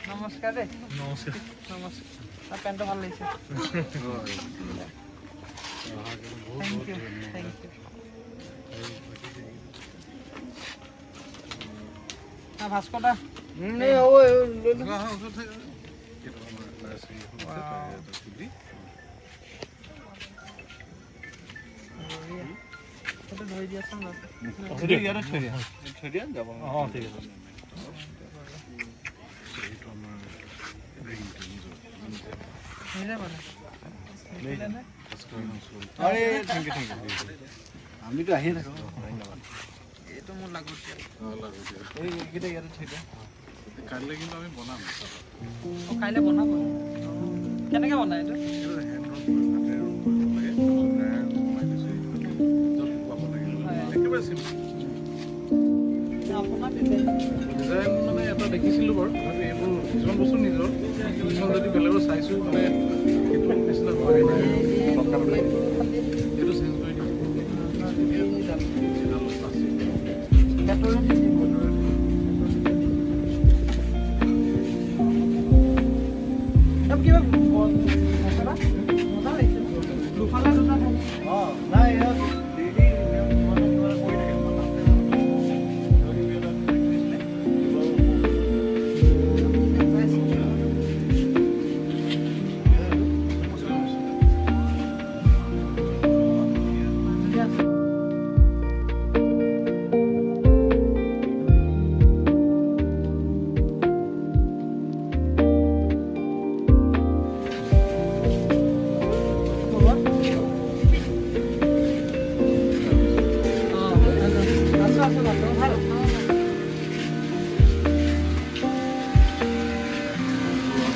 নমস্কাৰ দেই নমস্কাৰ নমস্কাৰ পেণ্টটো ভাল লাগিছে থেংক ইউ ভাস্কৰ দা ধৰি দিয়াচোন ঠিক আছে আমিতো আহি থাকো এইটো মোৰ লাগতিয়াল এইকেইটা ইয়াতে থৈ দিয়া কাইলৈ কিন্তু আমি বনাম কাইলৈ বনাব কেনেকৈ বনাই এইটো ডিজাইন মানে এটা দেখিছিলোঁ বাৰু এইবোৰ কিছুমান বস্তু নিজৰ কিছুমান যদি বেলেগৰ চাইছোঁ মানে সেইটো নিচিনা হয় সেইটো চেঞ্জ কৰি দিম কিবা দুফালে দুটা নাই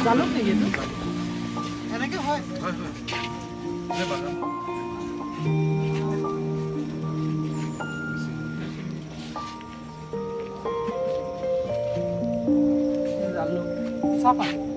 জালুক নেকি এইটো এনেকৈ হয় জালুক চাহপাত